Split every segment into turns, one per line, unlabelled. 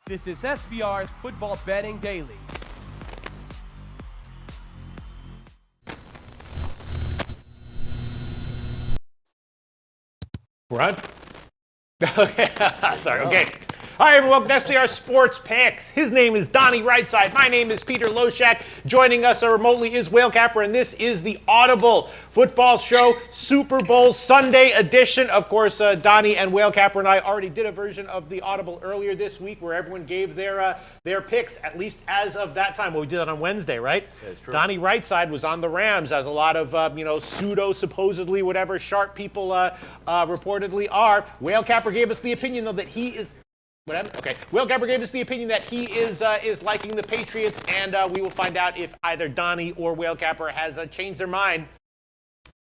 This is SBR's Football Betting Daily.
We're on? Okay, sorry, okay. All right, everyone, welcome to SBR Sports Picks. His name is Donnie Rightside. My name is Peter Loshak. Joining us remotely is Whale Capper, and this is the Audible Football Show Super Bowl Sunday edition. Of course, Donnie and Whale Capper and I already did a version of the Audible earlier this week where everyone gave their picks, at least as of that time. Well, we did that on Wednesday, right?
That's true.
Donnie Rightside was on the Rams, as a lot of, supposedly, whatever sharp people reportedly are. Whale Capper gave us the opinion, though, that he is... Okay. Will Gabber gave us the opinion that he is liking the Patriots, and we will find out if either Donnie or Whale Capper has changed their mind.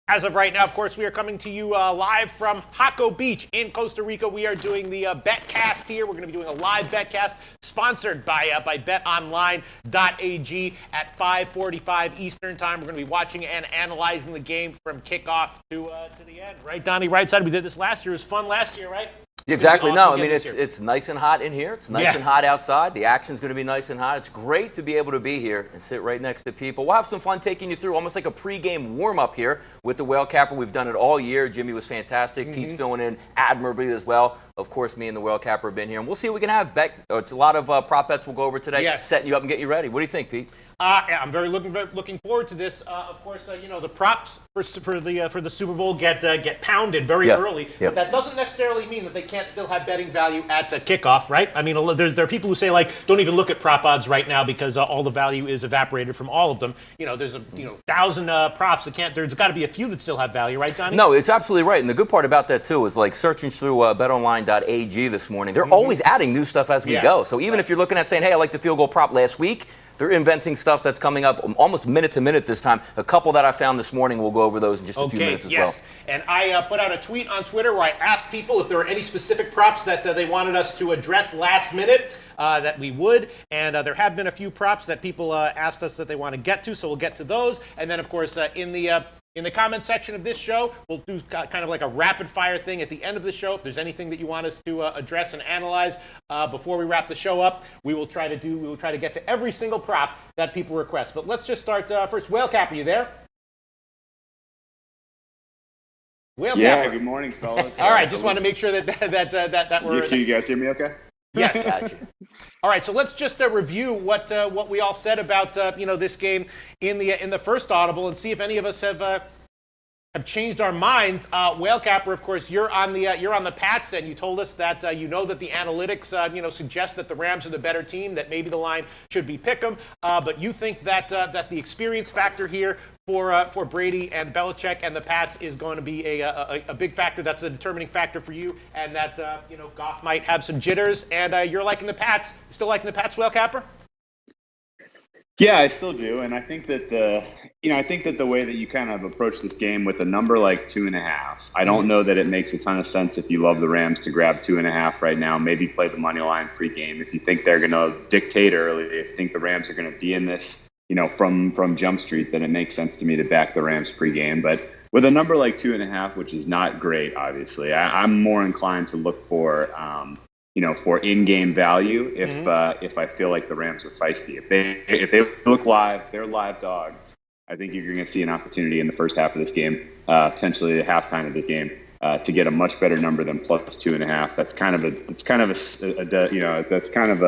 As of right now, of course, we are coming to you live from Jaco Beach in Costa Rica. We are doing the BetCast here. We're going to be doing a live BetCast sponsored by BetOnline.ag at 5:45 Eastern Time. We're going to be watching and analyzing the game from kickoff to the end. Right, Donnie Rightside? We did this last year. It was fun last year, right?
Exactly.
Awesome.
No, I mean, it's nice and hot in here. It's nice and hot outside. The action's going to be nice and hot. It's great to be able to be here and sit right next to people. We'll have some fun taking you through almost like a pregame warm-up here with the Whale Capper. We've done it all year. Jimmy was fantastic. Pete's filling in admirably as well. Of course, me and the Whale Capper have been here. And we'll see what we can have. It's a lot of prop bets we'll go over today, setting you up and getting you ready. What do you think, Pete?
I'm very looking forward to this. Of course, the props for the Super Bowl get pounded very early, but that doesn't necessarily mean that they can't still have betting value at kickoff, right? I mean, there are people who say don't even look at prop odds right now because all the value is evaporated from all of them. There's 1,000 props that can't. There's got to be a few that still have value, right, Donnie?
No, it's absolutely right. And the good part about that too is searching through BetOnline.ag this morning. They're always adding new stuff as we go. So even if you're looking at saying, hey, I like the field goal prop last week, they're inventing stuff that's coming up almost minute to minute this time. A couple that I found this morning, we'll go over those in just a few minutes as well.
And I put out a tweet on Twitter where I asked people if there were any specific props that they wanted us to address last minute. That we would, and there have been a few props that people asked us that they want to get to, so we'll get to those. And then, of course, in the comment section of this show, we'll do kind of like a rapid fire thing at the end of the show. If there's anything that you want us to address and analyze before we wrap the show up, we will try to get to every single prop that people request. But let's just start first. Whale Cap, are you there? Whale
Yeah,
Capper.
good morning, fellas.
All right, just want to make sure that we're...
Can you guys hear me okay?
Yes. Gotcha. All right, so let's just review what we all said about this game in the first Audible and see if any of us have changed our minds. Whale Capper, of course, you're on the Pats, and you told us that that the analytics suggest that the Rams are the better team, that maybe the line should be pick'em, but you think that the experience factor here for Brady and Belichick and the Pats is going to be a big factor. That's a determining factor for you, and that Goff might have some jitters, and you're liking the Pats. You still liking the Pats, Whale Capper?
Yeah, I still do, and I think that the way that you kind of approach this game with a number like 2.5, I don't know that it makes a ton of sense if you love the Rams to grab 2.5 right now. Maybe play the money line pregame if you think they're going to dictate early. If you think the Rams are going to be in this, from Jump Street, then it makes sense to me to back the Rams pregame. But with a number like 2.5, which is not great, obviously, I'm more inclined to look for for in-game value if I feel like the Rams are feisty. If they look live, they're live dogs. I think you're going to see an opportunity in the first half of this game, potentially the halftime of this game, to get a much better number than plus 2.5. That's kind of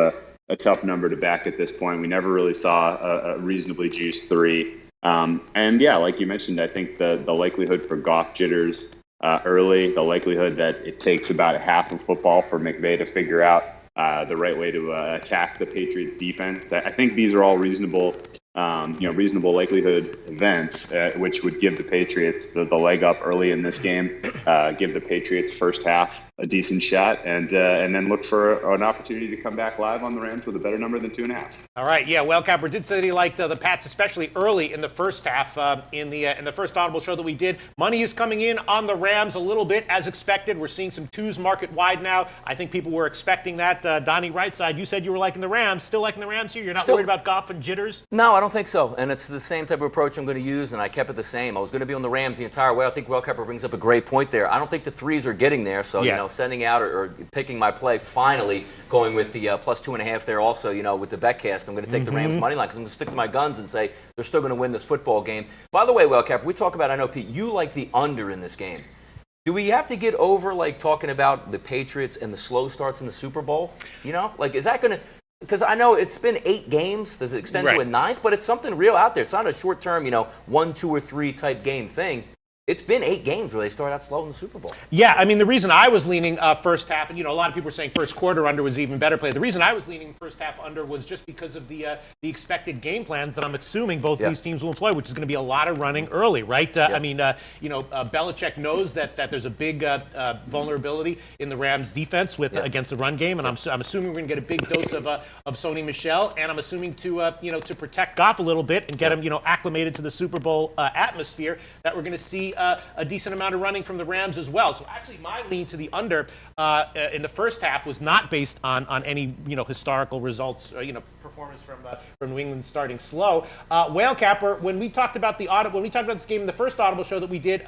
a tough number to back at this point. We never really saw a reasonably juiced 3. And yeah, like you mentioned, I think the likelihood for Goff jitters early, the likelihood that it takes about half of football for McVay to figure out the right way to attack the Patriots defense. I think these are all reasonable likelihood events, which would give the Patriots the leg up early in this game, give the Patriots first half a decent shot, and then look for an opportunity to come back live on the Rams with a better number than 2.5.
All right, yeah. Whale Capper did say that he liked the Pats, especially early in the first half. In the first Audible show that we did, money is coming in on the Rams a little bit as expected. We're seeing some twos market wide now. I think people were expecting that. Donnie Rightside, you said you were liking the Rams. Still liking the Rams here? You're not worried about Goff and jitters?
No, I don't think so. And it's the same type of approach I'm going to use, and I kept it the same. I was going to be on the Rams the entire way. I think Whale Capper brings up a great point there. I don't think the threes are getting there, so sending out or picking my play, finally going with the plus 2.5 there also, with the BetCast. I'm going to take the Rams money line because I'm going to stick to my guns and say they're still going to win this football game. By the way, Cap, we talk about, I know, Pete, you like the under in this game. Do we have to get over, talking about the Patriots and the slow starts in the Super Bowl? Is that going to – because I know it's been 8 games. Does it extend to a 9th? But it's something real out there. It's not a short-term, 1, 2, or 3 type game thing. It's been 8 games where they start out slow in the Super Bowl.
Yeah, I mean, the reason I was leaning first half, and a lot of people were saying first quarter under was even better play. The reason I was leaning first half under was just because of the expected game plans that I'm assuming both these teams will employ, which is going to be a lot of running early, right? I mean, Belichick knows that there's a big vulnerability in the Rams' defense against the run game, and I'm assuming we're going to get a big dose of Sony Michel, and I'm assuming to protect Goff a little bit and get him acclimated to the Super Bowl atmosphere, that we're going to see a decent amount of running from the Rams as well. So actually, my lean to the under in the first half was not based on any historical results, performance from New England starting slow. Whale Capper, when we talked about this game in the first Audible show that we did,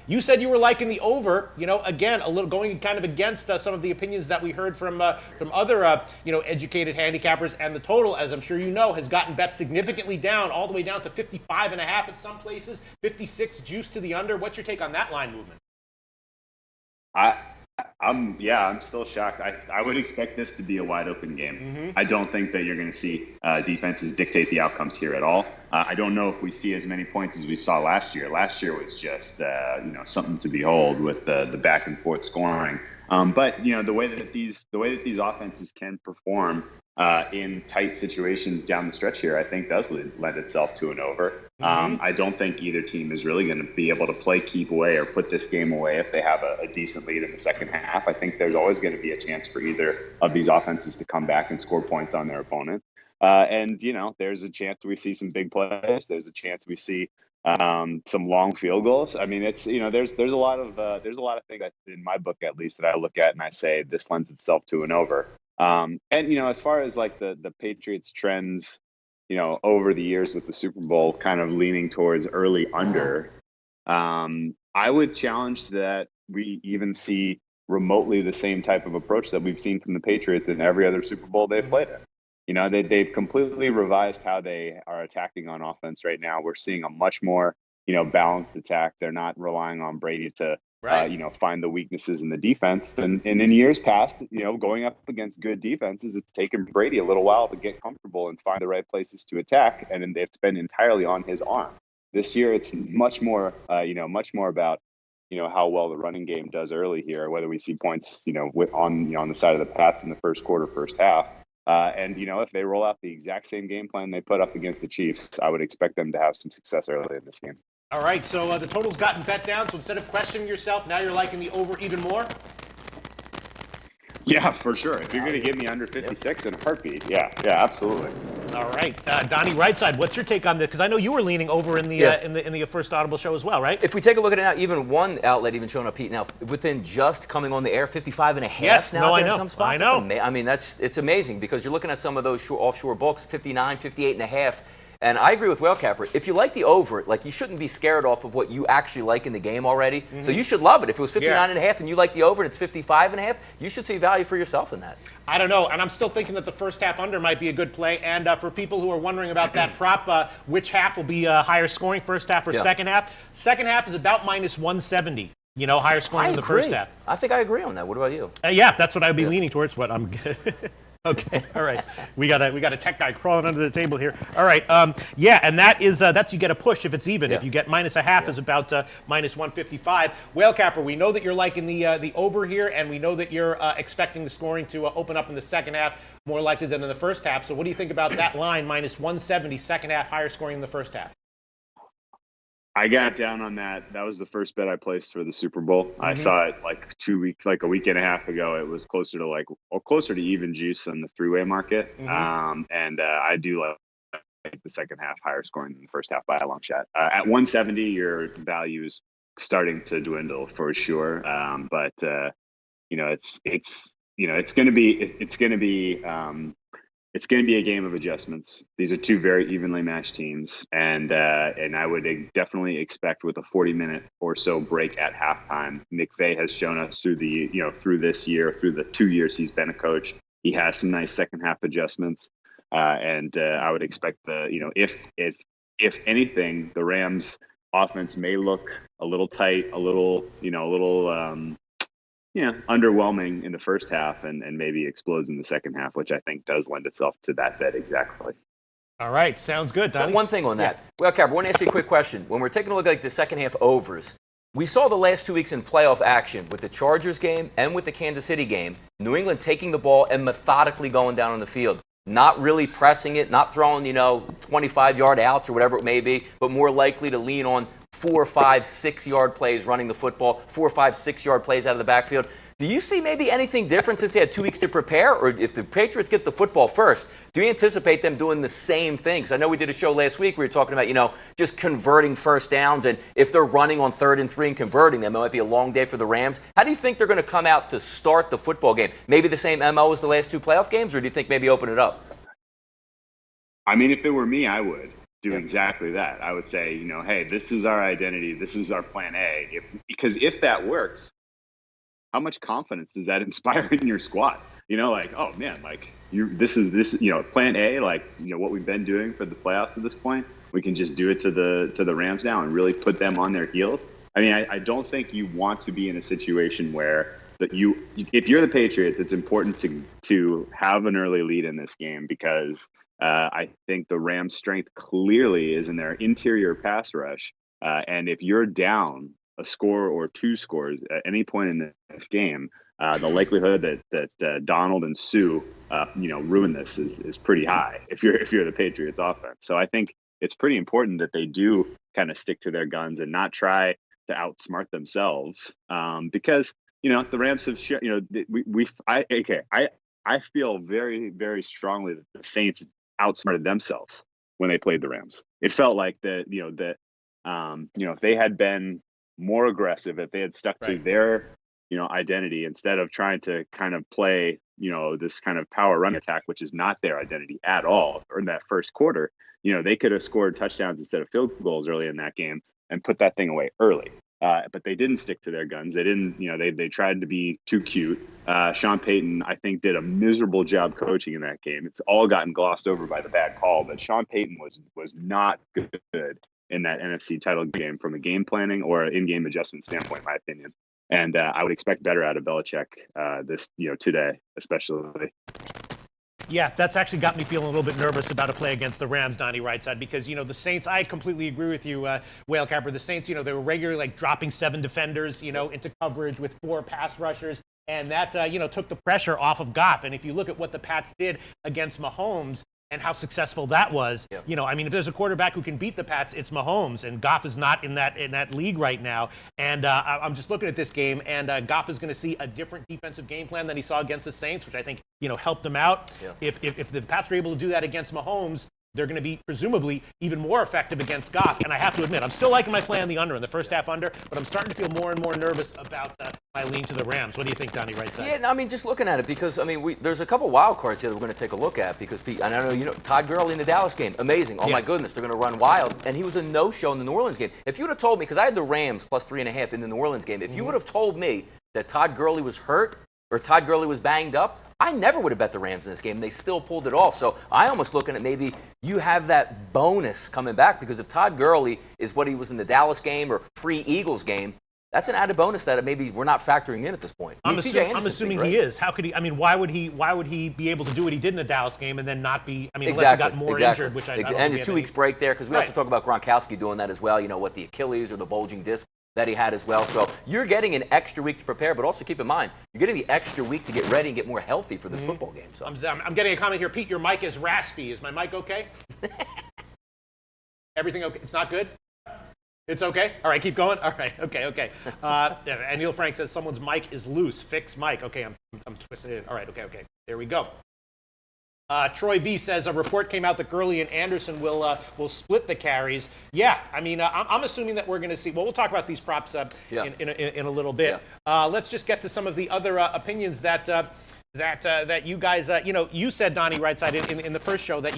you said you were liking the over. Again, a little going kind of against some of the opinions that we heard from other educated handicappers, and the total, as I'm sure you know, has gotten bet significantly down, all the way down to 55.5 at some places, 56 juice to the under. What's your take on that line movement?
I'm still shocked. I would expect this to be a wide open game. I don't think that you're going to see defenses dictate the outcomes here at all. I don't know if we see as many points as we saw last year. Last year was just something to behold with the back and forth scoring. But the way that these offenses can perform in tight situations down the stretch here, I think does lend itself to an over. I don't think either team is really going to be able to play keep away or put this game away if they have a decent lead in the second half. I think there's always going to be a chance for either of these offenses to come back and score points on their opponent. And there's a chance we see some big plays. There's a chance we see some long field goals. I mean, it's there's a lot of things in my book, at least, that I look at and I say this lends itself to an over. And as far as the Patriots trends, over the years with the Super Bowl kind of leaning towards early under, I would challenge that we even see remotely the same type of approach that we've seen from the Patriots in every other Super Bowl they've played in. They've completely revised how they are attacking on offense right now. We're seeing a much more, balanced attack. They're not relying on Brady to, find the weaknesses in the defense. And in years past, going up against good defenses, it's taken Brady a little while to get comfortable and find the right places to attack. And it's been entirely on his arm. This year, it's much more about, how well the running game does early here, whether we see points, on the side of the Pats in the first quarter, first half. And if they roll out the exact same game plan they put up against the Chiefs, I would expect them to have some success early in this game.
All right, so the total's gotten bet down. So instead of questioning yourself, now you're liking the over even more?
Yeah, for sure. If you're going to give me under 56 in a heartbeat, yeah, absolutely.
All right, Donnie Rightside, what's your take on this? Because I know you were leaning over in the first Audible show as well, right?
If we take a look at it now, even one outlet even showing up, Pete, now within just coming on the air, 55.5
yes,
now.
No,
in
I know.
Some spots.
I know.
I mean, it's amazing because you're looking at some of those offshore books, 59, 58.5. And I agree with Whale Capper. If you like the over, you shouldn't be scared off of what you actually like in the game already. So you should love it. If it was 59.5 and you like the over and it's 55.5, you should see value for yourself in that.
I don't know. And I'm still thinking that the first half under might be a good play. And for people who are wondering about that prop, which half will be higher scoring, first half or second half? Second half is about minus 170. Higher scoring in the first half.
I think I agree on that. What about you?
Yeah, that's what I would be leaning towards. What I'm Okay, all right. We got a tech guy crawling under the table here. All right, and that's you get a push if it's even. If you get minus a half is about minus 155. Whale Capper, we know that you're liking the over here, and we know that you're expecting the scoring to open up in the second half more likely than in the first half. So what do you think about that line, minus 170, second half, higher scoring in the first half?
I got down on that. That was the first bet I placed for the Super Bowl. I saw it a week and a half ago. It was closer to even juice on the three-way market. And I do like the second half higher scoring than the first half by a long shot. At 170, your value is starting to dwindle for sure. But it's going to be it's going to be a game of adjustments. These are two very evenly matched teams, and I would definitely expect with a 40-minute or so break at halftime. McVay has shown us through through this year, through the 2 years he's been a coach, he has some nice second half adjustments, and I would expect if anything, the Rams offense may look a little tight, a little underwhelming in the first half and maybe explodes in the second half, which I think does lend itself to that bet exactly.
All right, sounds good, Donnie.
One thing on that. Well, Cap, I want to ask you a quick question. When we're taking a look at the second half overs, we saw the last 2 weeks in playoff action with the Chargers game and with the Kansas City game, New England taking the ball and methodically going down on the field. Not really pressing it, not throwing, 25-yard outs or whatever it may be, but more likely to lean on 4, 5, 6-yard plays running the football, 4, 5, 6-yard plays out of the backfield. Do you see maybe anything different since they had 2 weeks to prepare? Or if the Patriots get the football first, do you anticipate them doing the same things? I know we did a show last week where we were talking about, just converting first downs. And if they're running on 3rd and 3 and converting them, it might be a long day for the Rams. How do you think they're going to come out to start the football game? Maybe the same MO as the last 2 playoff games? Or do you think maybe open it up?
I mean, if it were me, I would do exactly that. I would say, hey, this is our identity. This is our plan A. Because if that works, how much confidence does that inspire in your squad? Oh man, this is plan A, what we've been doing for the playoffs at this point. We can just do it to the Rams now and really put them on their heels. I mean, I don't think you want to be in a situation where if you're the Patriots, it's important to have an early lead in this game because I think the Rams' strength clearly is in their interior pass rush. And if you're down a score or 2 scores at any point in this game, the likelihood that Donald and Sue, ruin this is pretty high if you're the Patriots offense. So I think it's pretty important that they do kind of stick to their guns and not try to outsmart themselves, because the Rams have I feel very, very strongly that the Saints outsmarted themselves when they played the Rams. It felt like if they had been more aggressive, if they had stuck to their identity instead of trying to kind of play this kind of power run attack, which is not their identity at all, or in that first quarter, they could have scored touchdowns instead of field goals early in that game and put that thing away early. But they didn't stick to their guns. They didn't, they tried to be too cute. Sean Payton, I think, did a miserable job coaching in that game. It's all gotten glossed over by the bad call, but Sean Payton was not good in that NFC title game from a game planning or in-game adjustment standpoint, in my opinion. And I would expect better out of Belichick today, especially.
Yeah, that's actually got me feeling a little bit nervous about a play against the Rams, Donnie Rightside, because, the Saints, I completely agree with you, Whale Capper. The Saints, they were regularly dropping 7 defenders, into coverage with 4 pass rushers. And that, took the pressure off of Goff. And if you look at what the Pats did against Mahomes and how successful that was, if there's a quarterback who can beat the Pats, it's Mahomes. And Goff is not in that league right now. And I'm just looking at this game, and Goff is going to see a different defensive game plan than he saw against the Saints, which I think, helped him out. Yeah. If the Pats are able to do that against Mahomes, they're going to be presumably even more effective against Goff. And I have to admit, I'm still liking my play on the under in the first half under, but I'm starting to feel more and more nervous about my lean to the Rams. What do you think, Donnie, right side?
Yeah, just looking at it, because, there's a couple wild cards here that we're going to take a look at, because, and I know, Todd Gurley in the Dallas game, amazing. Oh, my goodness, they're going to run wild. And he was a no-show in the New Orleans game. If you would have told me, because I had the Rams plus 3.5 in the New Orleans game, if you would have told me that Todd Gurley was hurt or Todd Gurley was banged up, I never would have bet the Rams in this game. They still pulled it off. So I almost looking at maybe you have that bonus coming back, because if Todd Gurley is what he was in the Dallas game or pre-Eagles game, that's an added bonus that maybe we're not factoring in at this point.
I'm assuming he is. How could he? Why would he be able to do what he did in the Dallas game and then not be? Unless he got more injured, which I don't
and the 2 weeks break there, because we also talk about Gronkowski doing that as well. What the Achilles or the bulging disc that he had as well. So you're getting an extra week to prepare, but also keep in mind, you're getting the extra week to get ready and get more healthy for this football game. So
I'm getting a comment here. Pete, your mic is raspy. Is my mic okay? Everything okay? It's not good? It's okay? All right, keep going? All right, okay. And Neil Frank says someone's mic is loose. Fix mic. Okay, I'm twisting it in. All right, okay. There we go. Troy V says a report came out that Gurley and Anderson will split the carries. Yeah, I'm assuming that we're going to see. Well, we'll talk about these props in a little bit. Yeah. Let's just get to some of the other opinions that that you guys, you said, Donnie Rightside in the first show that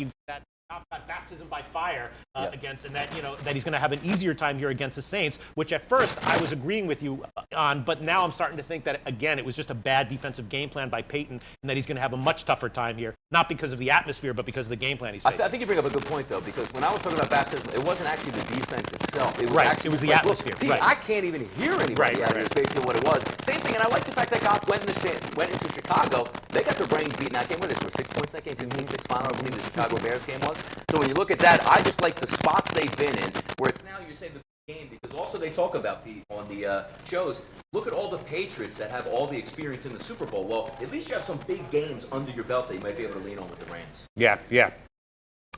got baptism by fire against, and that that he's going to have an easier time here against the Saints, which at first I was agreeing with you on, but now I'm starting to think that again it was just a bad defensive game plan by Peyton, and that he's going to have a much tougher time here, not because of the atmosphere, but because of the game plan he's facing.
I think you bring up a good point though, because when I was talking about baptism, it wasn't actually the defense itself. It was
It was the atmosphere.
Look, Pete, I can't even hear anybody out here. Is basically what it was. Same thing, and I like the fact that Goff went into Chicago. They got their brains beaten that game. What is it? 6 points that game, 15-6 final, I believe the Chicago Bears game was. So when you look at that, I just like the spots they've been in, where it's now you say the game, because also they talk about, Pete, on the shows, look at all the Patriots that have all the experience in the Super Bowl. Well, at least you have some big games under your belt that you might be able to lean on with the Rams.
Yeah.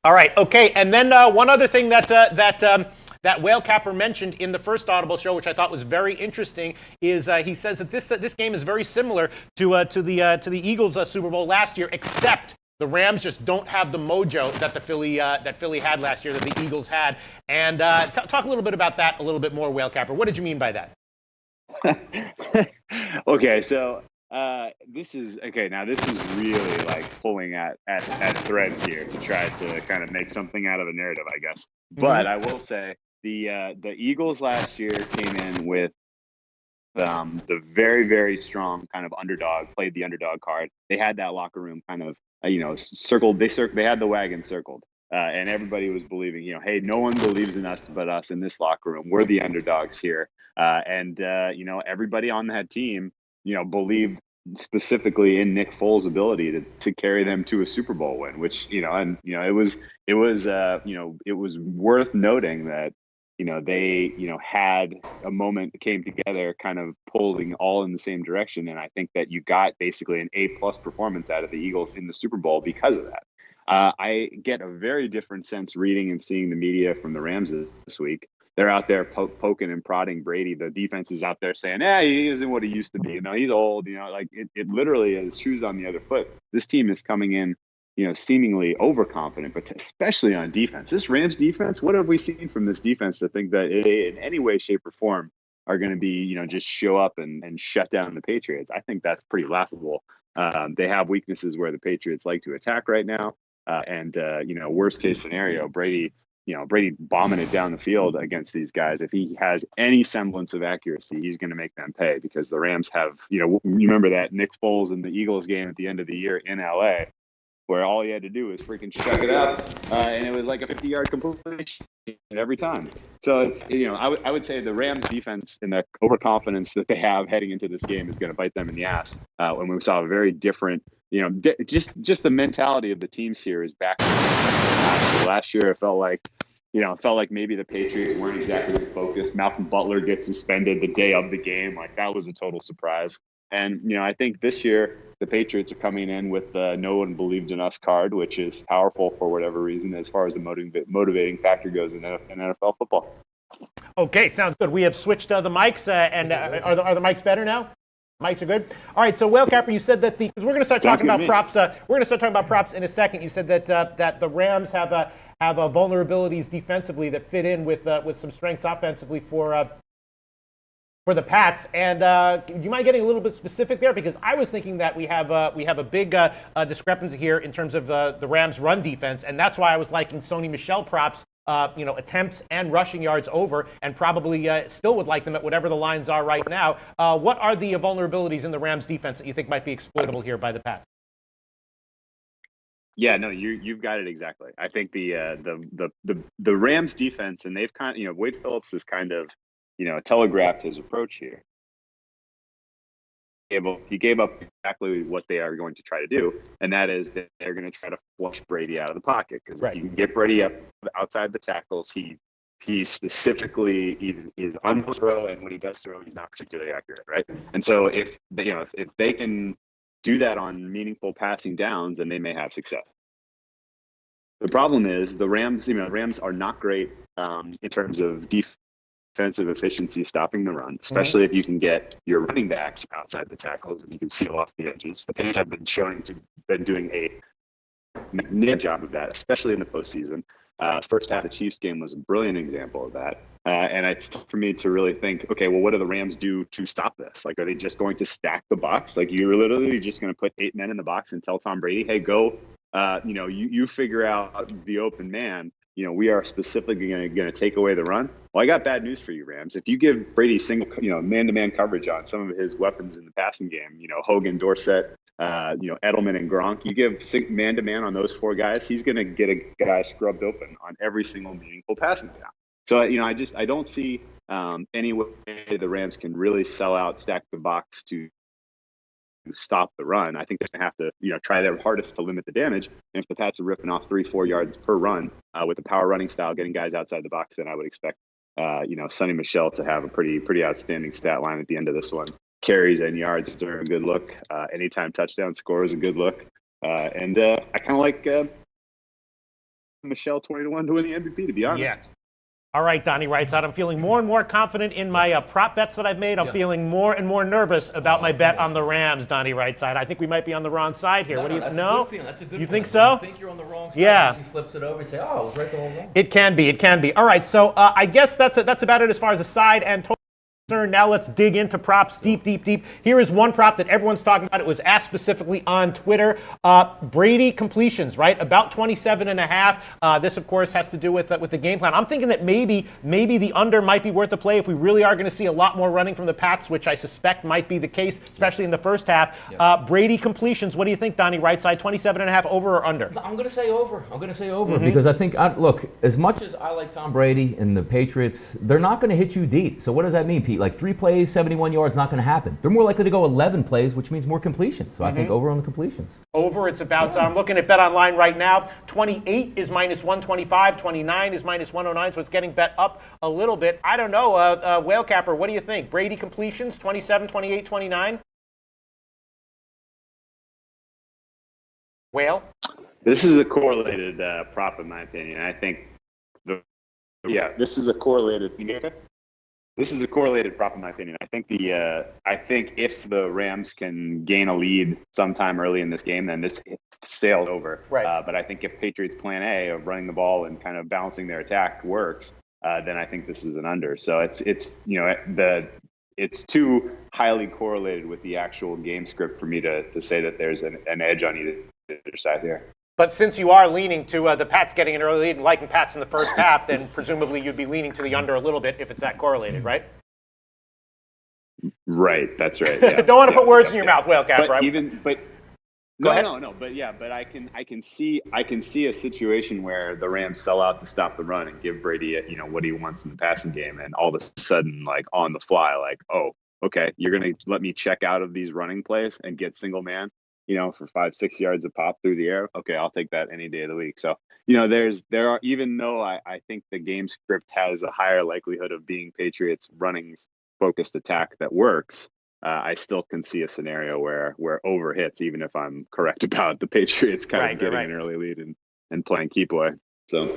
All right, okay, and then one other thing that Whale Capper mentioned in the first Audible show, which I thought was very interesting, is he says that this game is very similar to the Eagles' Super Bowl last year, except the Rams just don't have the mojo that Philly had last year, that the Eagles had. And talk a little bit about that a little bit more, Whale Capper. What did you mean by that?
Okay, so this is really like pulling at threads here to try to kind of make something out of a narrative, I guess. But I will say the Eagles last year came in with the very, very strong kind of underdog, played the underdog card. They had that locker room kind of circled. They had the wagon circled, and everybody was believing, hey, no one believes in us but us in this locker room. We're the underdogs here, and everybody on that team, believed specifically in Nick Foles' ability to carry them to a Super Bowl win. Which it was worth noting that they had a moment that came together, kind of pulling all in the same direction. And I think that you got basically an A+ performance out of the Eagles in the Super Bowl because of that. I get a very different sense reading and seeing the media from the Rams this week. They're out there poking and prodding Brady. The defense is out there saying, he isn't what he used to be. He's old. Like it literally is shoes on the other foot. This team is coming in seemingly overconfident, but especially on defense. This Rams defense, what have we seen from this defense to think that they, in any way, shape, or form, are going to be, just show up and shut down the Patriots? I think that's pretty laughable. They have weaknesses where the Patriots like to attack right now. And worst case scenario, Brady bombing it down the field against these guys. If he has any semblance of accuracy, he's going to make them pay, because the Rams have, you remember that Nick Foles in the Eagles game at the end of the year in LA, where all he had to do was freaking chuck it up, and it was like a 50-yard completion every time. So it's, I would say the Rams defense and the overconfidence that they have heading into this game is going to bite them in the ass. When we saw a very different, just the mentality of the teams here is back. Last year, it felt like maybe the Patriots weren't exactly focused. Malcolm Butler gets suspended the day of the game. Like, that was a total surprise. And, I think this year the Patriots are coming in with the no one believed in us card, which is powerful for whatever reason as far as a motivating factor goes in NFL football.
Okay, sounds good. We have switched the mics, and are the mics better now? Mics are good. All right, so Whale Capper, you said that because we're going to start talking about props. We're going to start talking about props in a second. You said that the Rams have vulnerabilities defensively that fit in with some strengths offensively for the Pats. And do you mind getting a little bit specific there? Because I was thinking that we have a big discrepancy here in terms of the Rams' run defense, and that's why I was liking Sony Michel props. Attempts and rushing yards over, and probably still would like them at whatever the lines are right now. What are the vulnerabilities in the Rams defense that you think might be exploitable here by the Pats?
Yeah, no, you've got it exactly. I think the Rams defense, and they've kind of, Wade Phillips has kind of, telegraphed his approach here. He gave up exactly what they are going to try to do, and that is that they're going to try to flush Brady out of the pocket, because if you can get Brady up outside the tackles, he specifically is unable to throw, and when he does throw, he's not particularly accurate, right? And so if they can do that on meaningful passing downs, then they may have success. The problem is the Rams are not great in terms of defensive efficiency stopping the run, especially if you can get your running backs outside the tackles and you can seal off the edges. The Patriots have been doing a magnificent job of that, especially in the postseason. First half of the Chiefs game was a brilliant example of that. And it's tough for me to really think, okay, well, what do the Rams do to stop this? Like, are they just going to stack the box? Like, you're literally just going to put 8 men in the box and tell Tom Brady, hey, go, you figure out the open man. We are specifically going to take away the run. Well, I got bad news for you, Rams. If you give Brady single, man-to-man coverage on some of his weapons in the passing game, Hogan, Dorsett, Edelman and Gronk, you give man-to-man on those 4 guys, he's going to get a guy scrubbed open on every single meaningful passing down. So, I don't see any way the Rams can really sell out, stack the box to stop the run. I think they're going to have to, try their hardest to limit the damage. And if the Pats are ripping off 3-4 yards per run with a power running style, getting guys outside the box, then I would expect, Sonny Michel to have a pretty outstanding stat line at the end of this one. Carries and yards are a good look. Anytime touchdown score is a good look. And I kind of like Michel 20-1 to win the MVP, to be honest.
Yeah. All right, Donnie Rightside, I'm feeling more and more confident in my prop bets that I've made. I'm feeling more and more nervous about my bet on the Rams, Donnie Rightside. I think we might be on the wrong side here. What do you
that's
know?
A good feeling. That's a good
you
feeling.
think so?
You think you're on the wrong side.
Yeah.
He flips it over and say, "Oh, I was right the whole way."
It can be. All right, so I guess that's about it as far as the side and total. Now let's dig into props deep. Here is one prop that everyone's talking about. It was asked specifically on Twitter. Brady completions, right? About 27.5. This, of course, has to do with the game plan. I'm thinking that maybe the under might be worth the play if we really are going to see a lot more running from the Pats, which I suspect might be the case, especially in the first half. Brady completions, what do you think, Donnie Rightside? 27.5 over or under?
I'm going to say over. Because I think, look, as much as I like Tom Brady and the Patriots, they're not going to hit you deep. So what does that mean, Pete? Like 3 plays, 71 yards, not going to happen. They're more likely to go 11 plays, which means more completions. So I think over on the completions.
Over, it's about, I'm looking at Bet Online right now, 28 is minus 125, 29 is minus 109, so it's getting bet up a little bit. I don't know, Whale Capper, what do you think? Brady completions, 27, 28, 29? Whale?
This is a correlated prop, in my opinion. I think, this is a correlated. This is a correlated prop, in my opinion. I think if the Rams can gain a lead sometime early in this game, then this sails over.
Right.
But I think if Patriots' plan A of running the ball and kind of balancing their attack works, then I think this is an under. So it's too highly correlated with the actual game script for me to say that there's an edge on either side here.
But since you are leaning to the Pats getting an early lead and liking Pats in the first half, then presumably you'd be leaning to the under a little bit if it's that correlated, right?
Right, that's right. Yeah.
Don't want to put words in your mouth, Whale Cap, right?
But I can see a situation where the Rams sell out to stop the run and give Brady what he wants in the passing game, and all of a sudden, like on the fly, like, oh, okay, you're gonna let me check out of these running plays and get single man, for 5-6 yards of pop through the air. Okay, I'll take that any day of the week. So, there are, even though I think the game script has a higher likelihood of being Patriots running focused attack that works, I still can see a scenario where over hits, even if I'm correct about the Patriots kind of getting an early lead and playing keep away. So.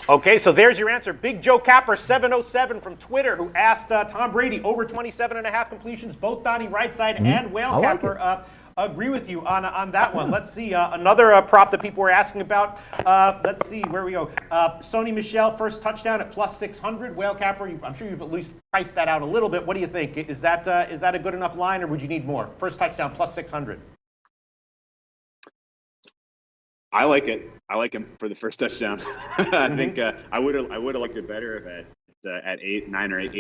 Okay, so there's your answer. Big Joe Capper 707 from Twitter, who asked Tom Brady over 27.5 completions. Both Donnie Rightside and Whale Capper agree with you on that one. Let's see, another prop that people were asking about. Let's see, where we go. Sonny Michel, first touchdown at plus 600. Whale Capper, I'm sure you've at least priced that out a little bit. What do you think? Is that a good enough line, or would you need more? First touchdown, plus 600.
I like it. I like him for the first touchdown. I think I would have liked it better if at 8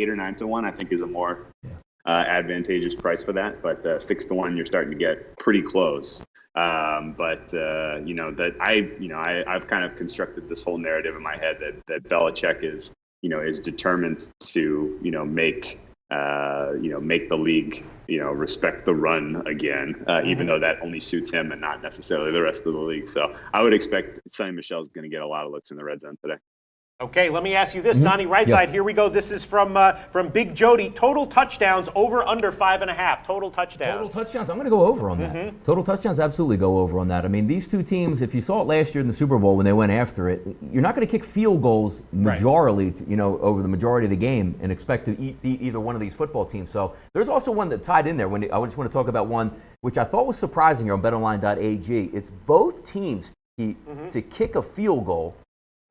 or 9 to 1. I think is a more advantageous price for that. But 6 to 1, you're starting to get pretty close. I've kind of constructed this whole narrative in my head that Belichick is determined to make the league respect the run again, even though that only suits him and not necessarily the rest of the league. So I would expect Sonny Michel's going to get a lot of looks in the red zone today.
Okay, let me ask you this, Donnie Rightside. Here we go. This is from Big Jody. Total touchdowns over under 5.5. Total touchdowns.
Total touchdowns. I'm going to go over on that. Total touchdowns, absolutely go over on that. I mean, these two teams, if you saw it last year in the Super Bowl when they went after it, you're not going to kick field goals majorly, over the majority of the game and expect to beat either one of these football teams. So there's also one that tied in there. I just want to talk about one which I thought was surprising here on BetOnline.ag. It's both teams to kick a field goal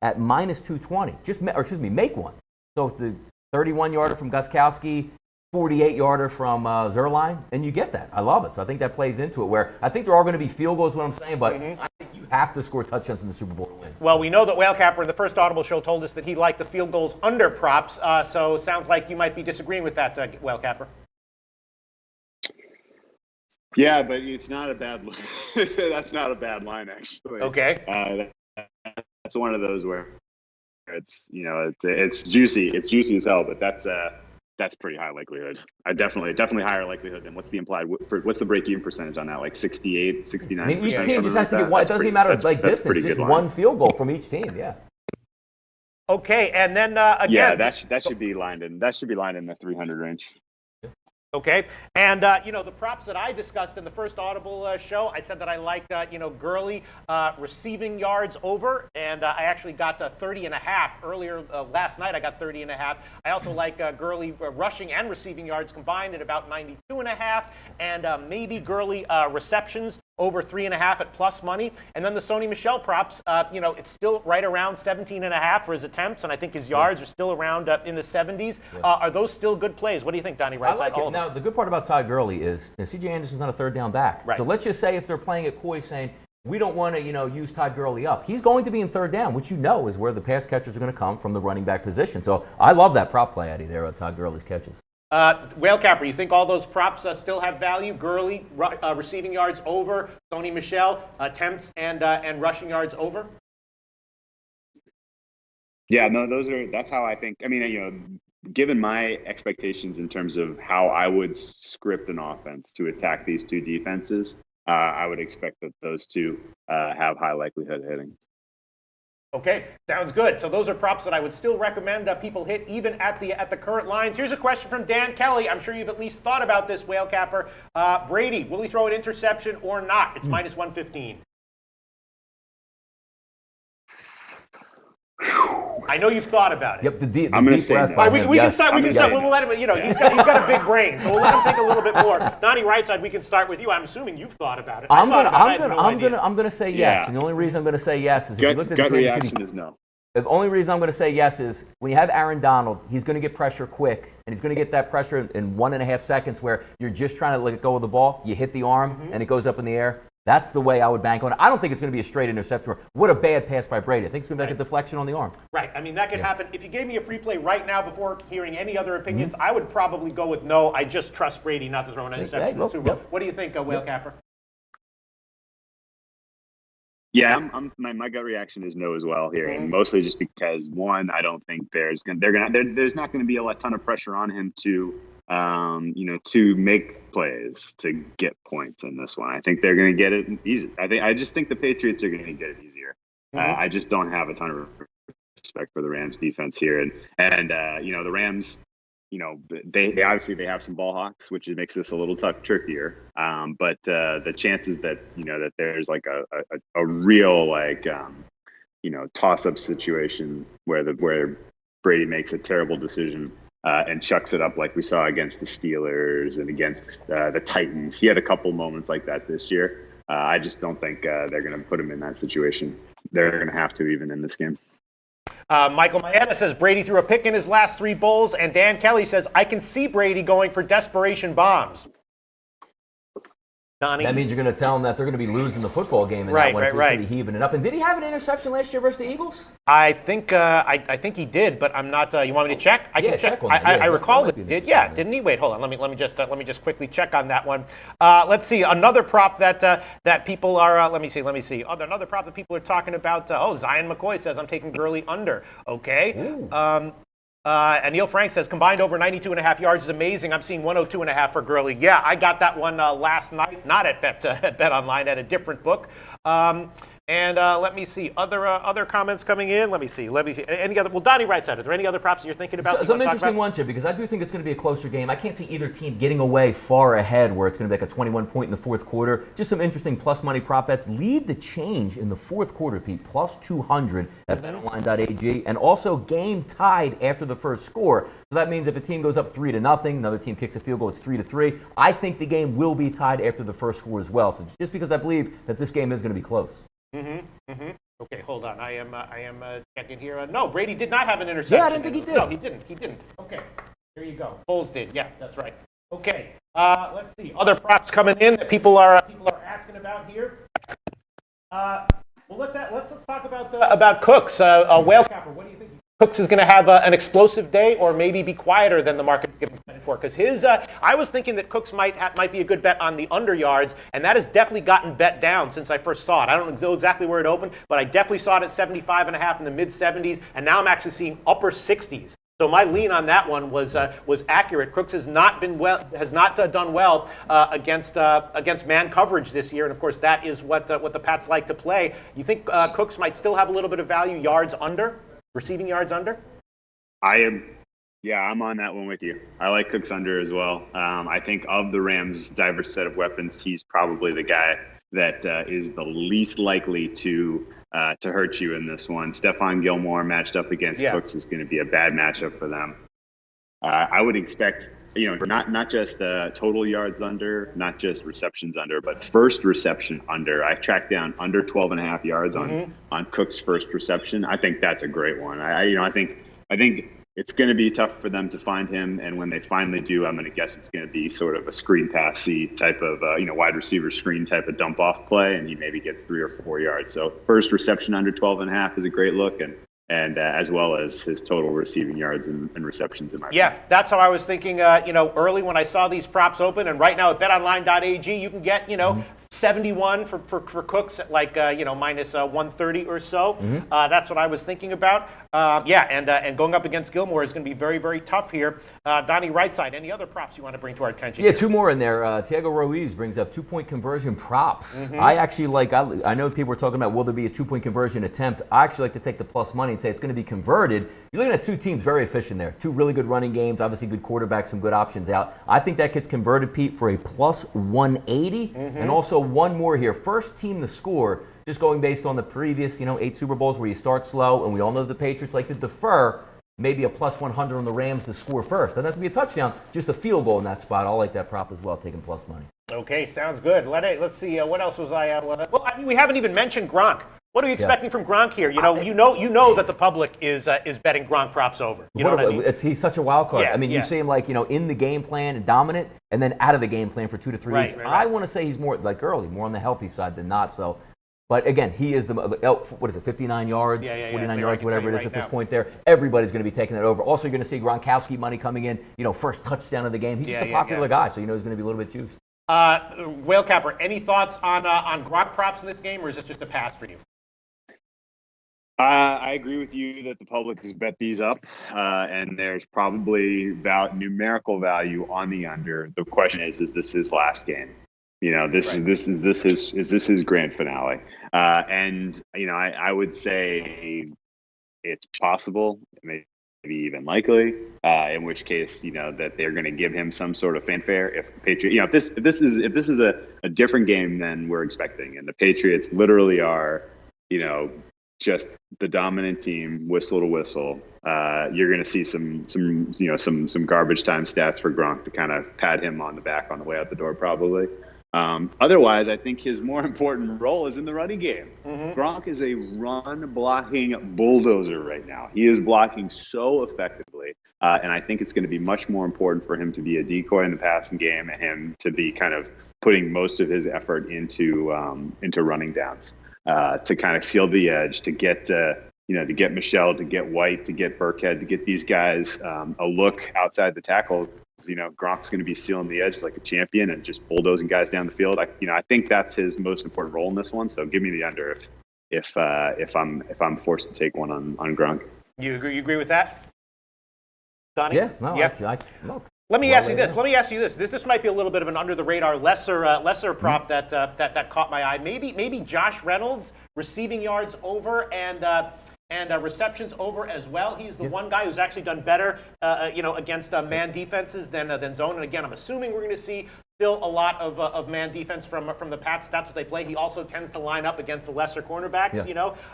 at -220. Make one. So the 31-yarder from Gostkowski, 48-yarder from Zerline, and you get that. I love it. So I think that plays into it, where I think there are going to be field goals, what I'm saying, but I think you have to score touchdowns in the Super Bowl to win.
Well, we know that Whale Capper in the first Audible show told us that he liked the field goals under props, so it sounds like you might be disagreeing with that, Whale Capper.
Yeah, but it's not a bad line. That's not a bad line, actually.
Okay.
That's one of those where it's it's juicy. It's juicy as hell, but that's pretty high likelihood. Definitely higher likelihood than what's the break-even percentage on that? Like 68, 69%.
I mean, each team just has to get one. It doesn't even matter like distance, just one field goal from each team. Yeah.
Okay, and then again.
Yeah, that should be lined in. That should be lined in the 300 range.
Okay, and the props that I discussed in the first Audible show, I said that I liked Gurley receiving yards over, and I actually got 30.5 earlier last night. I got 30.5. I also like Gurley rushing and receiving yards combined at about 92.5, and maybe Gurley receptions over 3.5 at plus money. And then the Sony Michel props, it's still right around 17.5 for his attempts, and I think his yards are still around in the 70s. Are those still good plays? What do you think, Donnie?
I like it. Now, the good part about Todd Gurley is C.J. Anderson's not a third down back.
Right.
So let's just say if they're playing it coy, saying, we don't want to, use Todd Gurley up. He's going to be in third down, which is where the pass catchers are going to come from the running back position. So I love that prop play, Eddie, there on Todd Gurley's catches.
Whale Capper, you think all those props still have value? Gurley receiving yards over, Sony Michel attempts and rushing yards over?
Yeah, no, that's how I think. I mean, given my expectations in terms of how I would script an offense to attack these two defenses, I would expect that those two have high likelihood of hitting.
Okay, sounds good. So those are props that I would still recommend that people hit even at the current lines. Here's a question from Dan Kelly. I'm sure you've at least thought about this, Whale Capper. Brady, will he throw an interception or not? It's -115. I know you've thought about it.
Yep, the
I'm going to
deep
say
breath.
no.
by
All right,
him,
we can
yes.
start. We'll let him. He's got a big brain, so we'll let him think a little bit more. Donnie Rightside, we can start with you. I'm assuming you've thought about it.
I'm gonna say yes,
Yeah.
and the only reason I'm gonna say yes is if you looked at the
gut
Kansas
reaction
City.
is no.
The only reason I'm going to say yes is when you have Aaron Donald, he's going to get pressure quick, and he's going to get that pressure in 1.5 seconds where you're just trying to let go of the ball, you hit the arm, and it goes up in the air. That's the way I would bank on it. I don't think it's going to be a straight interception. What a bad pass by Brady. I think it's going to be like a deflection on the arm.
Right. I mean, that could happen. If you gave me a free play right now before hearing any other opinions, I would probably go with no. I just trust Brady not to throw an interception in the Super Bowl. What do you think, Whale Capper?
Yeah, my gut reaction is no as well here, and mostly just because one, I don't think there's not going to be a ton of pressure on him to make plays to get points in this one. I think they're going to get it easy. I just think the Patriots are going to get it easier. I just don't have a ton of respect for the Rams defense here, and the Rams. They obviously they have some ball hawks, which makes this a little trickier. But the chances that that there's like a real toss-up situation where Brady makes a terrible decision and chucks it up like we saw against the Steelers and against the Titans. He had a couple moments like that this year. I just don't think they're going to put him in that situation. They're going to have to even in this game.
Michael Maeda says Brady threw a pick in his last 3 bowls, and Dan Kelly says, I can see Brady going for desperation bombs. Donnie?
That means you're going to tell them that they're going to be losing the football game in that one. He's going to be heaving it up. And did he have an interception last year versus the Eagles?
I think I think he did, but I'm not. You want me to check? I can check.
On that.
I recall that he did. Yeah, didn't he? Wait, hold on. Let me just quickly check on that one. Let's see. Another prop that people are. Let me see. Another prop that people are talking about. Zion McCoy says I'm taking Gurley under. Okay. And Neil Frank says combined over 92.5 yards is amazing. I'm seeing 102.5 for Gurley. Yeah, I got that one last night, not at Bet Online, at a different book. And let me see other comments coming in. Let me see. Any other? Well, Donnie Rightside, are there any other props that you're thinking about?
Some interesting ones here because I do think it's going to be a closer game. I can't see either team getting away far ahead where it's going to be like a 21-point in the fourth quarter. Just some interesting plus money prop bets. Lead the change in the fourth quarter, Pete, plus 200 at betonline.ag, and also game tied after the first score. So that means if a team goes up 3-0, another team kicks a field goal, it's 3-3. I think the game will be tied after the first score as well. So just because I believe that this game is going to be close.
Okay, hold on. I am checking here. No, Brady did not have an interception.
Yeah, I didn't think he did.
No, he didn't. Okay, here you go. Foles did. Yeah, that's right. Okay, let's see. Other props coming in that people are asking about here. Well, let's talk about Cooks. Whale Capper, what do you think? Cooks is going to have an explosive day, or maybe be quieter than the market's giving credit for? Because I was thinking that Cooks might be a good bet on the under yards, and that has definitely gotten bet down since I first saw it. I don't know exactly where it opened, but I definitely saw it at 75.5 in the mid 70s, and now I'm actually seeing upper 60s. So my lean on that one was accurate. Crooks has not done well against man coverage this year, and of course that is what the Pats like to play. You think Cooks might still have a little bit of value yards under, receiving yards under?
I'm on that one with you. I like Cooks under as well. I think of the Rams' diverse set of weapons, he's probably the guy that is the least likely to hurt you in this one. Stephon Gilmore matched up against Cooks is going to be a bad matchup for them. I would expect, not just total yards under, not just receptions under, but first reception under. I tracked down under 12.5 yards on Cook's first reception. I think that's a great one. I think it's going to be tough for them to find him, and when they finally do, I'm going to guess it's going to be sort of a screen passy type of, wide receiver screen type of dump off play, and he maybe gets 3 or 4 yards. So first reception under 12.5 is a great look, and as well as his total receiving yards and receptions in my opinion.
That's how I was thinking. Early when I saw these props open, and right now at BetOnline.ag, you can get 71 for Cooks at minus 130 or so. That's what I was thinking about. And going up against Gilmore is going to be very, very tough here. Donnie, right side, any other props you want to bring to our attention?
Yeah, 2 more in there. Thiago Ruiz brings up 2-point conversion props. I actually I know people were talking about will there be a 2-point conversion attempt. I actually like to take the plus money and say it's going to be converted. You're looking at 2 teams very efficient there. 2 really good running games, obviously good quarterbacks, some good options out. I think that gets converted, Pete, for a plus 180. And also one more here. First team to score, just going based on the previous 8 Super Bowls where you start slow, and we all know the Patriots like to defer, maybe a plus 100 on the Rams to score first. Doesn't have to be a touchdown, just a field goal in that spot. I'll like that prop as well, taking plus money.
Okay, sounds good. Let's see, what else was I at? Well, we haven't even mentioned Gronk. What are you expecting from Gronk here? You know that the public is betting Gronk props over. You know what I mean?
He's such a wild card. You see him in the game plan and dominant, and then out of the game plan for 2 to 3 weeks. Right. I want to say he's more more on the healthy side than not. So, but again, he is 59 yards, 49 yards, whatever it is at this point there. Everybody's going to be taking that over. Also, you're going to see Gronkowski money coming in. First touchdown of the game. He's just a popular guy, so he's going to be a little bit juiced.
Whale Capper, any thoughts on Gronk props in this game, or is this just a pass for you?
I agree with you that the public has bet these up, and there's probably numerical value on the under. The question is this his last game? Is this his grand finale? I would say it's possible, maybe even likely. In which case, that they're going to give him some sort of fanfare. If Patriots, if this is a different game than we're expecting, and the Patriots literally are, just the dominant team, whistle to whistle. You're going to see some garbage time stats for Gronk to kind of pat him on the back on the way out the door, probably. Otherwise, I think his more important role is in the running game. Gronk is a run-blocking bulldozer right now. He is blocking so effectively, and I think it's going to be much more important for him to be a decoy in the passing game and him to be kind of putting most of his effort into running downs. To kind of seal the edge, to get Michelle, to get White, to get Burkhead, to get these guys a look outside the tackle. Gronk's going to be sealing the edge like a champion and just bulldozing guys down the field. I think that's his most important role in this one. So give me the under if I'm forced to take one on Gronk.
You agree with that, Donnie?
Yeah. No. Yeah. Look.
Let me ask you this. This might be a little bit of an under the radar, lesser prop that caught my eye. Maybe Josh Reynolds receiving yards over and receptions over as well. He's the one guy who's actually done better, against man defenses than zone. And again, I'm assuming we're going to see still a lot of man defense from the Pats. That's what they play. He also tends to line up against the lesser cornerbacks.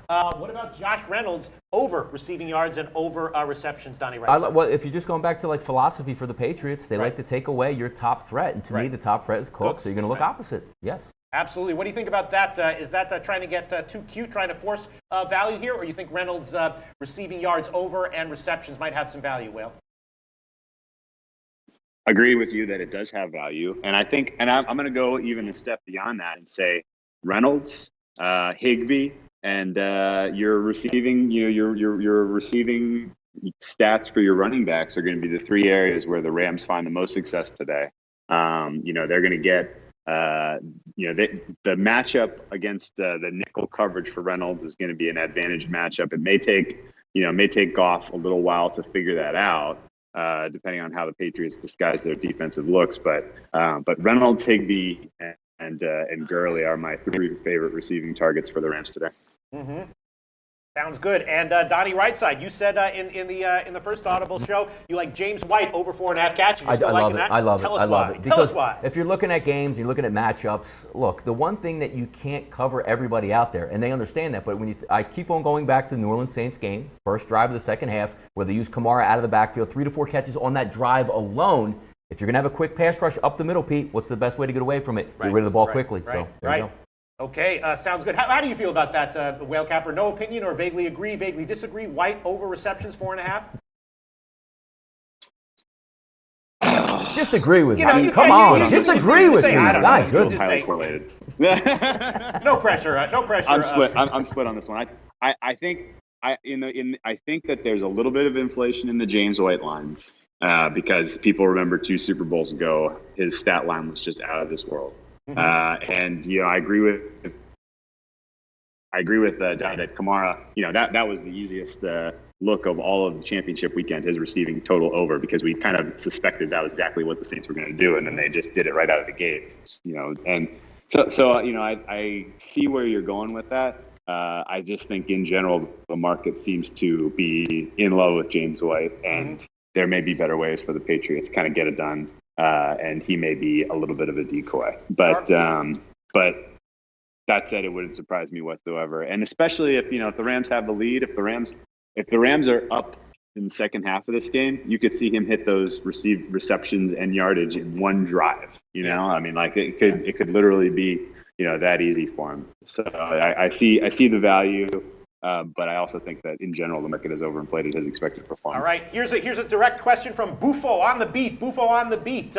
What about Josh Reynolds over receiving yards and over receptions, Donnie?
Well, if you're just going back to philosophy for the Patriots, they like to take away your top threat, and to me, the top threat is Cook. So you're going to look opposite. Yes.
Absolutely. What do you think about that? Is that trying to get too cute, trying to force value here, or you think Reynolds receiving yards over and receptions might have some value, Will?
Agree with you that it does have value, and I think, and I'm going to go even a step beyond that and say Reynolds, Higbee, and your receiving, your receiving stats for your running backs are going to be the three areas where the Rams find the most success today. They're going to get, the matchup against the nickel coverage for Reynolds is going to be an advantage matchup. It may take Goff a little while to figure that out. Depending on how the Patriots disguise their defensive looks, but Reynolds, Higbee, and Gurley are my three favorite receiving targets for the Rams today.
Mm-hmm. Sounds good. And Donnie Rightside, you said in the first Audible show you like James White over 4.5 catches.
I love it. I love it. I love it.
Tell us why.
If you're looking at games, you're looking at matchups. Look, the one thing that you can't cover everybody out there, and they understand that. But I keep on going back to the New Orleans Saints game, first drive of the second half, where they used Kamara out of the backfield, 3 to 4 catches on that drive alone. If you're gonna have a quick pass rush up the middle, Pete, what's the best way to get away from it? Get rid of the ball quickly. So there you go.
Okay, sounds good. How do you feel about that, Whale Capper? No opinion or vaguely agree, vaguely disagree? White over receptions, 4.5?
Just agree with me. Come on, just agree with me.
My goodness. Highly correlated.
No pressure. No pressure.
I'm split on this one. I think that there's a little bit of inflation in the James White lines because people remember 2 Super Bowls ago, his stat line was just out of this world. And I agree with Donnie that Kamara, that was the easiest look of all of the championship weekend, his receiving total over, because we kind of suspected that was exactly what the Saints were going to do, and then they just did it right out of the gate. And so I see where you're going with that. I just think in general the market seems to be in love with James White, and there may be better ways for the Patriots to kind of get it done. And he may be a little bit of a decoy, but that said, it wouldn't surprise me whatsoever. And especially if the Rams have the lead, if the Rams are up in the second half of this game, you could see him hit those received receptions and yardage in one drive. I mean, like it could literally be that easy for him. So I see the value. But I also think that in general the market has overinflated his expected performance.
All right, here's a direct question from Buffo on the beat. It's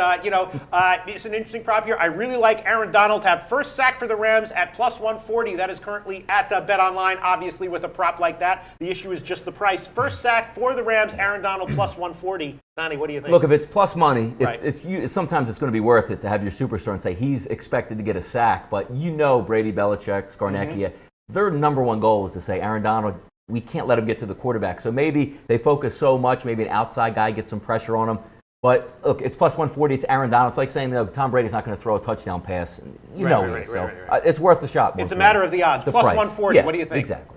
an interesting prop here. I really like Aaron Donald to have first sack for the Rams at plus 140. That is currently at BetOnline. Obviously, with a prop like that, the issue is just the price. First sack for the Rams, Aaron Donald plus 140. Donnie, what do you think?
Look, if it's plus money,
right.
Sometimes it's going to be worth it to have your superstar and say he's expected to get a sack. But Brady Belichick, Scarnecchia. Their number one goal is to say, Aaron Donald, we can't let him get to the quarterback. So maybe they focus so much, maybe an outside guy gets some pressure on him. But look, it's plus 140, it's Aaron Donald. It's like saying Tom Brady's not going to throw a touchdown pass. Right. It's worth the shot.
It's a matter of the odds. Plus price. 140,
yeah,
what do you think?
Exactly.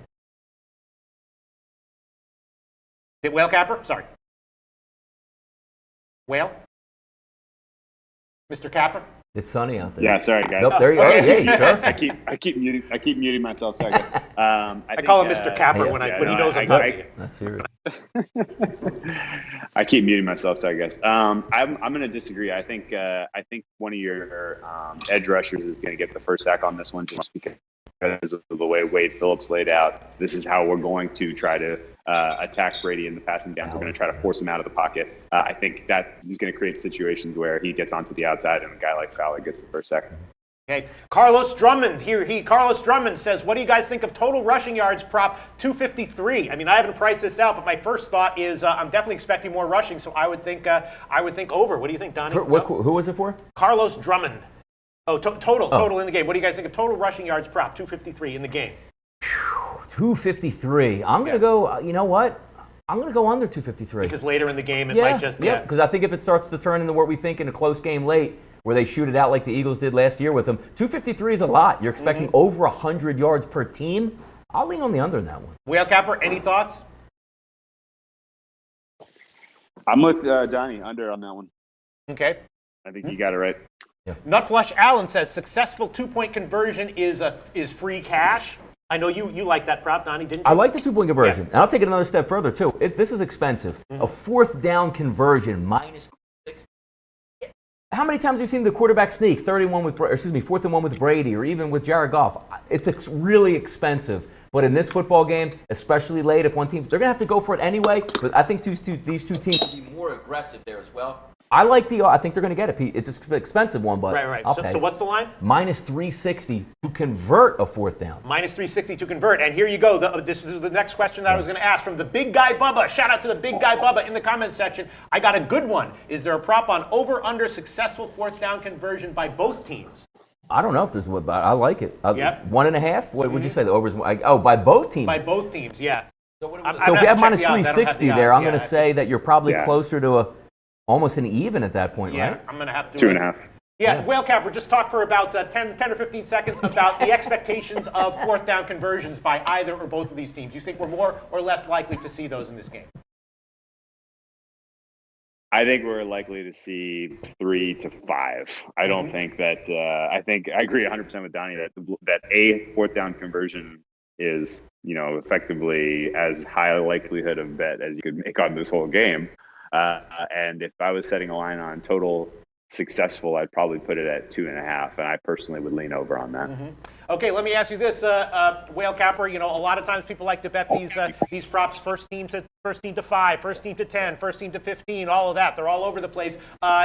Whale Capper? Sorry. Whale? Mr. Capper?
It's sunny out there.
Yeah, sorry guys.
Nope, there you go.
Okay.
Hey, sure.
I keep muting myself. Sorry guys.
I call him Mr. Capper when he knows I'm talking.
That's serious.
I keep muting myself. Sorry guys. I'm going to disagree. I think one of your edge rushers is going to get the first sack on this one just because of the way Wade Phillips laid out. This is how we're going to try to attack Brady in the passing downs. We're going to try to force him out of the pocket. I think that is going to create situations where he gets onto the outside and a guy like Fowler gets the first sack.
Okay, Carlos Drummond here. Carlos Drummond says, "What do you guys think of total rushing yards prop 253?" I mean, I haven't priced this out, but my first thought is I'm definitely expecting more rushing, so I would think over. What do you think, Donnie?
Who was it for?
Carlos Drummond. Oh, total in the game. What do you guys think of total rushing yards prop 253 in the game?
253. I'm going to go. You know what? I'm going to go under 253.
Because later in the game, it might just
because I think if it starts to turn into what we think in a close game late, where they shoot it out like the Eagles did last year with them, 253 is a lot. You're expecting over 100 yards per team. I'll lean on the under in that one.
Whale Capper, any thoughts?
I'm with Donnie, under on that one.
Okay.
I think you got it right.
Yeah.
Nutflush Allen says successful 2-point conversion is free cash. I know you like that prop, Donnie, didn't you?
I like the 2-point conversion. And I'll take it another step further, too. This is expensive. A fourth down conversion, minus How many times have you seen the quarterback sneak 4th and 1 with Brady, or even with Jared Goff? It's really expensive. But in this football game, especially late, if one team, they're going to have to go for it anyway. But I think these two teams will be more aggressive there as well. I think they're going to get it, Pete. It's an expensive one, but
Right.
I'll pay.
So what's the line?
Minus 360 to convert a 4th down.
Minus 360 to convert. And here you go. This is the next question that I was going to ask from the big guy Bubba. Shout out to the big guy Bubba in the comment section. I got a good one. Is there a prop on over/under successful 4th down conversion by both teams?
I don't know if there's one, but I like it.
Yep.
1.5? What would you say? The overs? By both teams.
By both teams, yeah.
So if you have minus 360 there, I'm going to say that you're probably closer to almost an even at that point, right?
I'm going to have to.
2.5.
Yeah, Whale Capper, just talk for about 10 or 15 seconds about the expectations of 4th down conversions by either or both of these teams. You think we're more or less likely to see those in this game?
I think we're likely to see 3 to 5. I don't think that. I agree 100% with Donnie that a 4th down conversion is, effectively as high a likelihood of bet as you could make on this whole game. And if I was setting a line on total successful, I'd probably put it at 2.5, and I personally would lean over on that.
Okay, let me ask you this, Whale Capper. A lot of times people like to bet these props: first team to 5, first team to 10, first team to 15, all of that. They're all over the place.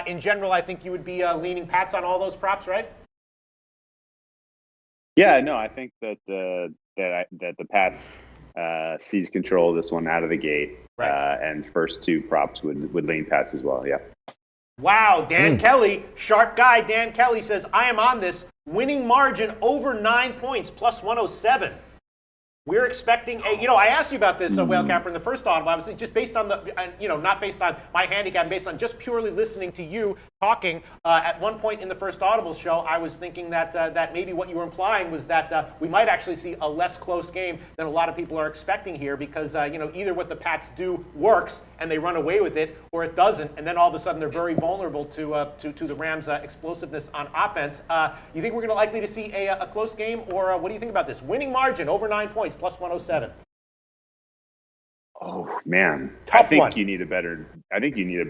In general, I think you would be leaning Pats on all those props, right?
Yeah, no, I think that the Pats seize control of this one out of the gate, and first 2 props would lean Pats as well. Yeah.
Wow, Dan Kelly, sharp guy. Dan Kelly says, I am on this. Winning margin over 9 points, plus 107. We're expecting I asked you about this, Whale Capper, in the first audible. I was just based on not based on my handicap, based on just purely listening to you talking. At one point in the first audible show, I was thinking that maybe what you were implying was that we might actually see a less close game than a lot of people are expecting here, because either what the Pats do works and they run away with it, or it doesn't, and then all of a sudden they're very vulnerable to the Rams' explosiveness on offense. You think we're going to likely to see a close game, or what do you think about this? Winning margin over 9 points, plus 107.
Oh man,
Tough
I think
one.
you need a better. I think you need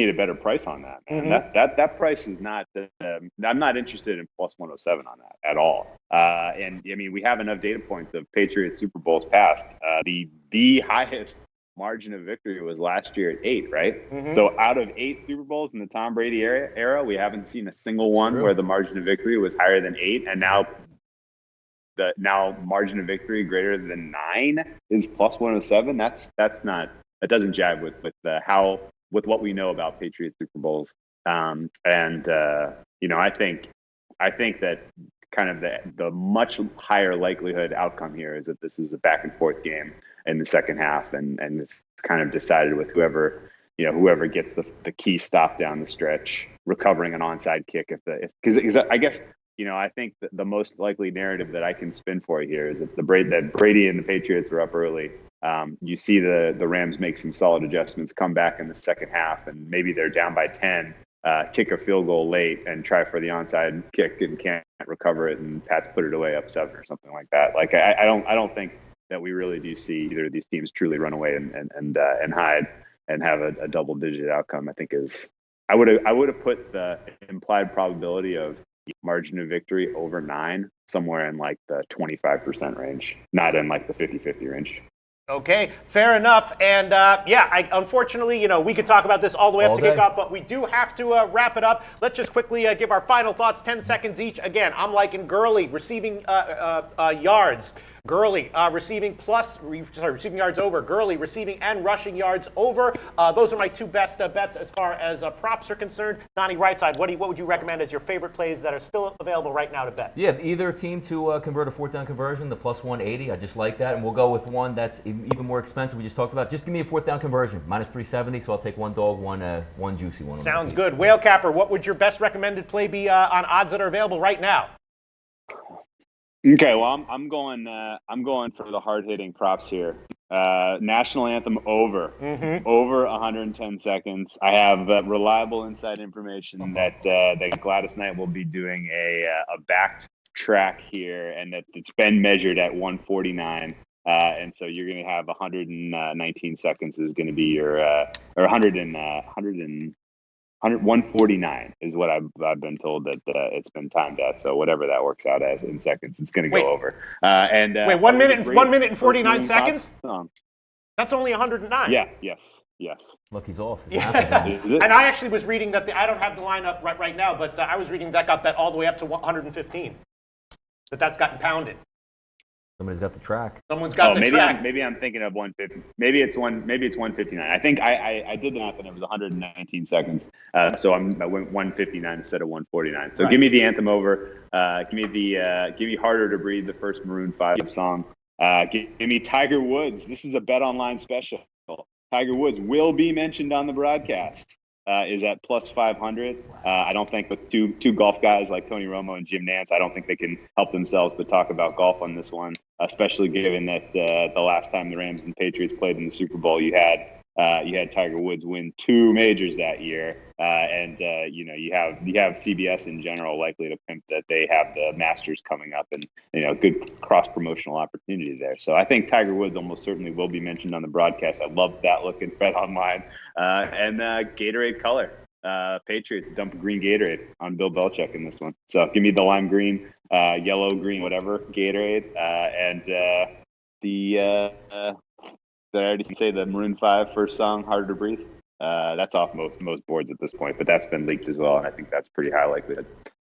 a better price on that. Man. That price is not. I'm not interested in plus 107 on that at all. And I mean, we have enough data points of Patriots Super Bowls past. The highest margin of victory was last year at 8, right? So out of 8 Super Bowls in the Tom Brady era, we haven't seen a single one where the margin of victory was higher than 8, and now margin of victory greater than 9 is plus 107. That doesn't jive with what we know about Patriots Super Bowls. I think that kind of the much higher likelihood outcome here is that this is a back and forth game in the second half, and it's kind of decided with whoever gets the key stop down the stretch, recovering an onside kick because I guess. I think that the most likely narrative that I can spin for you here is that Brady and the Patriots were up early. You see the Rams make some solid adjustments, come back in the second half, and maybe they're down by 10, kick a field goal late and try for the onside kick and can't recover it, and Pats put it away up 7 or something like that. Like I don't think that we really do see either of these teams truly run away and hide and have a double-digit outcome. I think I would have put the implied probability of margin of victory over 9 somewhere in like the 25% range, not in like the 50-50 range.
Okay, fair enough. And unfortunately, we could talk about this all the way up to kickoff, but we do have to wrap it up. Let's just quickly give our final thoughts, 10 seconds each. Again, I'm liking Gurley receiving yards. Gurley receiving yards over. Gurley receiving and rushing yards over. Those are my 2 best bets as far as props are concerned. Donnie, right side, what would you recommend as your favorite plays that are still available right now to bet?
Yeah, either team to convert a 4th down conversion, the plus 180. I just like that. And we'll go with one that's even more expensive we just talked about. Just give me a 4th down conversion, minus 370. So I'll take one dog, one juicy one.
Sounds good. Whale Capper, what would your best recommended play be on odds that are available right now?
Okay, well, I'm going for the hard-hitting props here. National anthem over 110 seconds. I have reliable inside information that Gladys Knight will be doing a backed track here, and that it's been measured at 149. And so you're going to have 119 seconds is going to be your or 100 and 149 is what I've been told that it's been timed at. So whatever that works out as in seconds, it's going to go over.
Wait, 1 minute and 49 seconds? That's only 109.
Yeah. Yes.
Look, he's off.
Yeah. And I actually was reading that I don't have the lineup right now, but I was reading that got bet all the way up to 115. That's gotten pounded.
Somebody's got the track.
Someone's got the track.
Maybe I'm thinking of 150. Maybe it's 159. I think I did the math and it was 119 seconds. So I went 159 instead of 149. So Give me the anthem over. Give me Harder to Breathe, the first Maroon 5 song. Give me Tiger Woods. This is a Bet Online special. Tiger Woods will be mentioned on the broadcast. Is at plus 500. I don't think with two golf guys like Tony Romo and Jim Nantz, I don't think they can help themselves but talk about golf on this one, especially given that the last time the Rams and Patriots played in the Super Bowl, you had Tiger Woods win 2 majors that year, and you have CBS in general likely to pimp that they have the Masters coming up, and good cross promotional opportunity there. So I think Tiger Woods almost certainly will be mentioned on the broadcast. I love that look at Bet Online, and Gatorade color. Patriots dump green Gatorade on Bill Belichick in this one. So give me the lime green, yellow, green, whatever Gatorade, and did I already say the Maroon 5 first song, Harder to Breathe? That's off most boards at this point, but that's been leaked as well, and I think that's pretty high likelihood.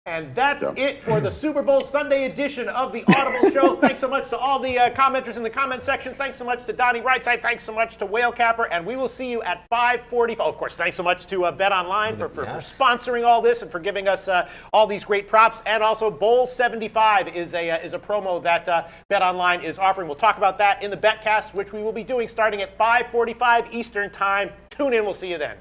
And that's it for the Super Bowl Sunday edition of the Audible Show. Thanks so much to all the commenters in the comment section. Thanks so much to Donnie Rightside. Thanks so much to Whale Capper. And we will see you at 5:45. Oh, of course, thanks so much to Bet Online for sponsoring all this and for giving us all these great props. And also, Bowl 75 is a promo that Bet Online is offering. We'll talk about that in the BetCast, which we will be doing starting at 5:45 Eastern Time. Tune in. We'll see you then.